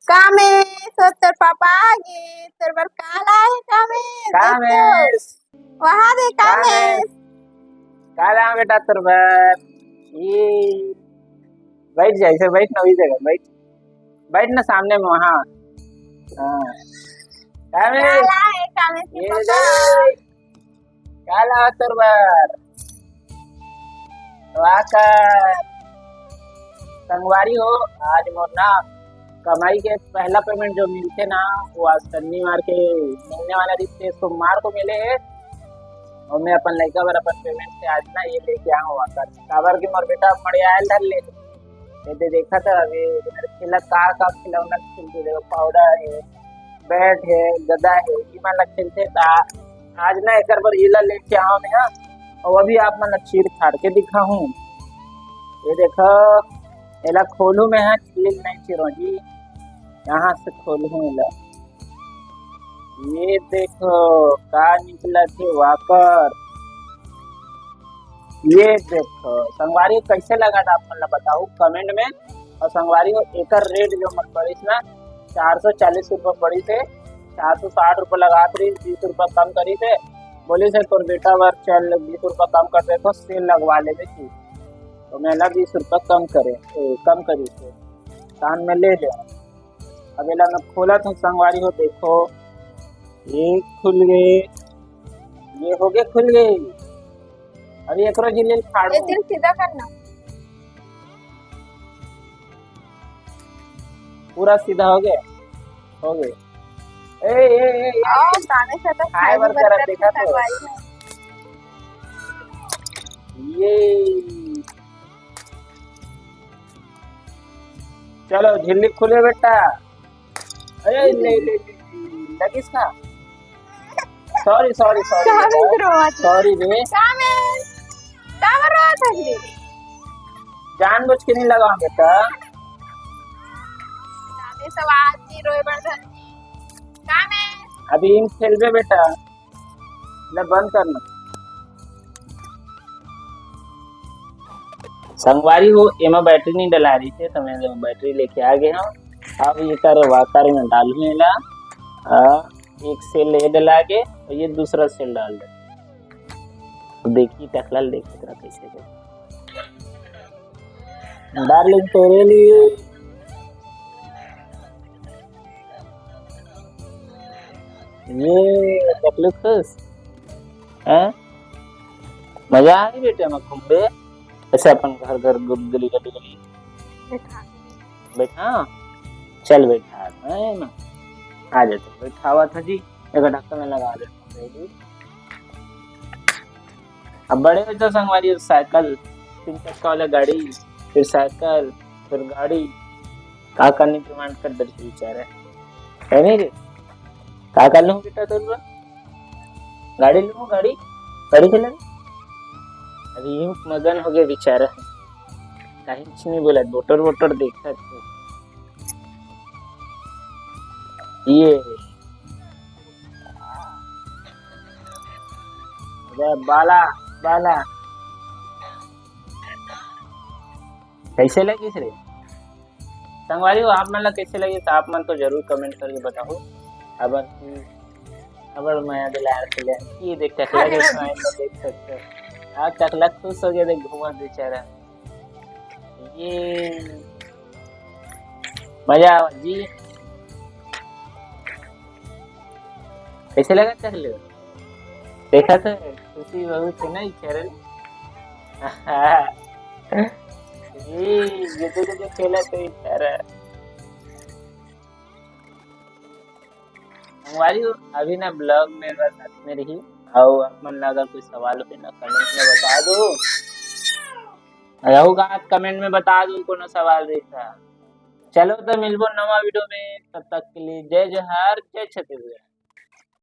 कामेश और तेरे पापा आ गए। तेरे पर काला है कामेश। कामेश वहाँ दे कामेश। काला बेटा तेरे पर ये बैठ जा, इसे बैठ ना, वही जगह बैठ, बैठ ना सामने में वहाँ। हाँ कामेश, काला है कामेश के ये पापा। काला तेरे पर आकर संगवारी हो। आज मोर ना कमाई के पहला पेमेंट जो मिलते ना, वो आज शनिवार के मिलने वाला दिन से सोमवार को मिले है। और मैं अपन लड़का बार अपन पेमेंट से आज ना ये लेके आऊँ आकर काबर की मोर बेटा मड़िया आयल धर ले। ये देखा था अभी खिला का खिलौना खिलते देखो, पाउडर है, बैट है, गदा है, ये मतलब खिलते था। आज ना एक बार ये लेके आओ मैं। हाँ, और अभी आप मतलब चीर फाड़ के दिखा हूँ। ये देखो एला खोलू में है, चिल नहीं चिरो जी, यहाँ से खोलू एला। ये देखो का निकला थे वाकर। ये देखो संगवारी कैसे लगा था आप मतलब बताओ कमेंट में। और संगवारी को एक रेट जो मत पड़ी ना 440 रुपये पड़ी थे, 460 रुपये लगा रही, 20 रुपये कम करी थे। बोली से तो बेटा बार चल 20 रुपये कम कर दे तो सेल लगवा ले थी, तो मैं 20 रुपये कम करी थे कान में ले ले। अब एला मैं खोला था संगवारी हो, देखो ये खुल गए, ये हो गए खुल गए। अभी एक जिले फाड़ो, दिल सीधा करना, पूरा सीधा हो गया, हो गए। ए ताने से तो हाय वर्कर देखा तो ये चलो झिल्ली खुले बेटा। अरे ले ले लगिस का, सॉरी सॉरी सॉरी सॉरी रे, जानबूझ के नहीं लगा बेटा। अभी इन खेलबे बेटा, ले बंद करना। संगवारी हो एमा बैटरी नहीं डला रही थी, तो मैं बैटरी लेके आ गया हूँ। अब ये कर वाकर में डालू एला, एक सेल ये डला के और ये दूसरा सेल डाल दे। देखी टकला देखी तरह कैसे डार्लिंग तेरे लिए। ये टकलू खुश है, मजा आ रही बेटे में घूमबे ऐसे अपन घर घर गली गली गली बैठा। चल बैठा है ना, आ जाते बैठा हुआ था जी, एक ढक्कन में लगा देता। अब बड़े हो तो संगवारी साइकिल, 3 चक्का वाला गाड़ी, फिर साइकिल, फिर गाड़ी, का करने की डिमांड कर दर विचार है नहीं रे? का कर लूँ बेटा तो गाड़ी लूँ, गाड़ी गाड़ी चला। अभी मगन हो गया बेचारा, कहीं कुछ नहीं बोला, मोटर वोटर देखा तो ये बाला बाला कैसे लगी रे संगवारी हो। आप मन कैसे लगे तो आप मन तो जरूर कमेंट करके बताओ। अब मैं दिलार के ये देख टकला के स्माइल में देख सकते हो। टकला खुश हो गया देख घुमा बेचारा, ये मजा जी। कैसे लगा टकले, देखा तो खुशी बहुत है ना चरण। ये तो खेला तो इशारा हमारी अभी ना ब्लॉग में बस में रही। और मन अगर कोई सवाल हो ना कमेंट में बता दो, रहूगा कमेंट में बता दो कोनो सवाल देखा। चलो तो मिलबो नवा वीडियो में, तब तक के लिए जय जोहार, जय छत्तीसगढ़।